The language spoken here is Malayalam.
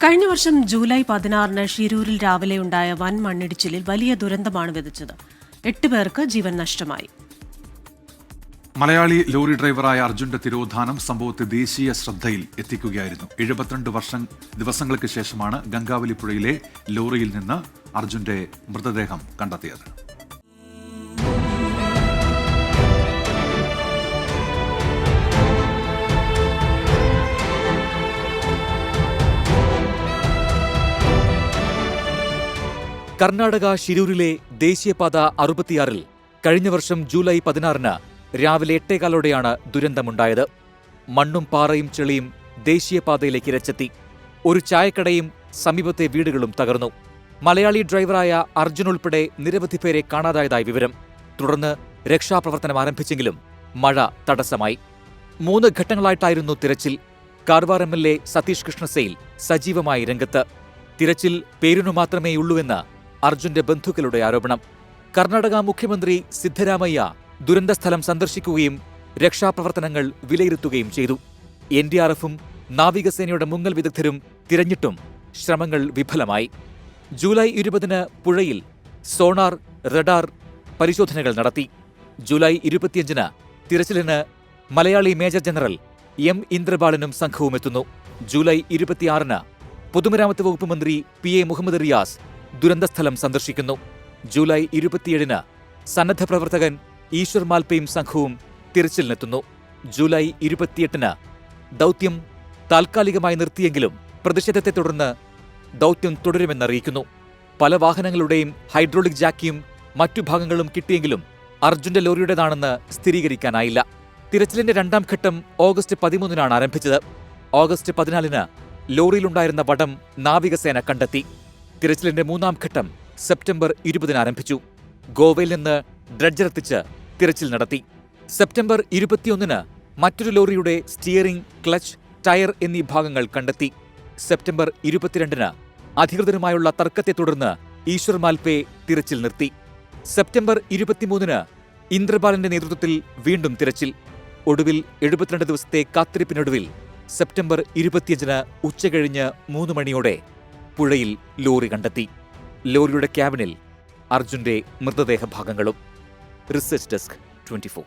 കഴിഞ്ഞ വർഷം ജൂലൈ 16-ന് ഷിരൂരിൽ രാവിലെയുണ്ടായ വൻ മണ്ണിടിച്ചിലിൽ വലിയ ദുരന്തമാണ് വിതച്ചത്. 8 പേർക്ക് ജീവൻ നഷ്ടമായി. മലയാളി ലോറി ഡ്രൈവറായ അർജുന്റെ തിരോധാനം സംഭവത്തെ ദേശീയ ശ്രദ്ധയിൽ എത്തിക്കുകയായിരുന്നു. 72 ദിവസങ്ങൾക്ക് ശേഷമാണ് ഗംഗാവലി പുഴയിലെ ലോറിയിൽ നിന്ന് അർജുന്റെ മൃതദേഹം കണ്ടെത്തിയത്. കർണാടക ഷിരൂരിലെ ദേശീയപാത 66-ൽ കഴിഞ്ഞ വർഷം ജൂലൈ 16-ന് രാവിലെ 8:15-ഓടെയാണ് ദുരന്തമുണ്ടായത്. മണ്ണും പാറയും ചെളിയും ദേശീയപാതയിലേക്ക് ഇരച്ചെത്തി. ഒരു ചായക്കടയും സമീപത്തെ വീടുകളും തകർന്നു. മലയാളി ഡ്രൈവറായ അർജുൻ ഉൾപ്പെടെ നിരവധി പേരെ കാണാതായതായി വിവരം. തുടർന്ന് രക്ഷാപ്രവർത്തനം ആരംഭിച്ചെങ്കിലും മഴ തടസ്സമായി. 3 ഘട്ടങ്ങളായിട്ടായിരുന്നു തിരച്ചിൽ. കാർവാർ MLA സതീഷ് കൃഷ്ണസെയിൽ സജീവമായി രംഗത്ത്. തിരച്ചിൽ പേരിനു മാത്രമേയുള്ളൂവെന്ന് അർജുന്റെ ബന്ധുക്കളുടെ ആരോപണം. കർണാടക മുഖ്യമന്ത്രി സിദ്ധരാമയ്യ ദുരന്തസ്ഥലം സന്ദർശിക്കുകയും രക്ഷാപ്രവർത്തനങ്ങൾ വിലയിരുത്തുകയും ചെയ്തു. NDRFും നാവികസേനയുടെ മുങ്ങൽ വിദഗ്ധരും തിരഞ്ഞിട്ടും ശ്രമങ്ങൾ വിഫലമായി. ജൂലൈ 20-ന് പുഴയിൽ സോണാർ, റഡാർ പരിശോധനകൾ നടത്തി. ജൂലൈ 25-ന് തിരച്ചിലിന് മലയാളി മേജർ ജനറൽ M. ഇന്ദ്രബാലനും സംഘവും എത്തുന്നു. ജൂലൈ 26-ന് പൊതുമരാമത്ത് വകുപ്പ് മന്ത്രി PA മുഹമ്മദ് റിയാസ് ദുരന്തസ്ഥലം സന്ദർശിക്കുന്നു. ജൂലൈ 27-ന് സന്നദ്ധ പ്രവർത്തകൻ ഈശ്വർ മാൽപയും സംഘവും തിരച്ചിലിനെത്തുന്നു. ജൂലൈ 28-ന് ദൗത്യം താൽക്കാലികമായി നിർത്തിയെങ്കിലും പ്രതിഷേധത്തെ തുടർന്ന് ദൗത്യം തുടരുമെന്നറിയിക്കുന്നു. പല വാഹനങ്ങളുടെയും ഹൈഡ്രോളിക് ജാക്കിയും മറ്റു ഭാഗങ്ങളും കിട്ടിയെങ്കിലും അർജുന്റെ ലോറിയുടേതാണെന്ന് സ്ഥിരീകരിക്കാനായില്ല. തിരച്ചിലിന്റെ 2ാം ഘട്ടം ഓഗസ്റ്റ് 13-നാണ് ആരംഭിച്ചത്. ഓഗസ്റ്റ് 14-ന് ലോറിയിലുണ്ടായിരുന്ന വടം നാവികസേന കണ്ടെത്തി. തിരച്ചിലിന്റെ 3ാം ഘട്ടം സെപ്റ്റംബർ 20-ന് ആരംഭിച്ചു. ഗോവയിൽ നിന്ന് ഡ്രഡ്ജർ എത്തിച്ച് തിരച്ചിൽ നടത്തി. സെപ്റ്റംബർ 21-ന് മറ്റൊരു ലോറിയുടെ സ്റ്റിയറിംഗ്, ക്ലച്ച്, ടയർ എന്നീ ഭാഗങ്ങൾ കണ്ടെത്തി. സെപ്റ്റംബർ 22-ന് അധികൃതരുമായുള്ള തർക്കത്തെ തുടർന്ന് ഈശ്വർ മാൽപെ തിരച്ചിൽ നിർത്തി. സെപ്റ്റംബർ 23-ന് ഇന്ദ്രബാലന്റെ നേതൃത്വത്തിൽ വീണ്ടും തിരച്ചിൽ. ഒടുവിൽ 72 ദിവസത്തെ കാത്തിരിപ്പിനൊടുവിൽ സെപ്റ്റംബർ 25-ന് ഉച്ചകഴിഞ്ഞ് 3 മണിയോടെ പുഴയിൽ ലോറി കണ്ടെത്തി. ലോറിയുടെ ക്യാബിനിൽ അർജുന്റെ മൃതദേഹ ഭാഗങ്ങളും. Research desk 24.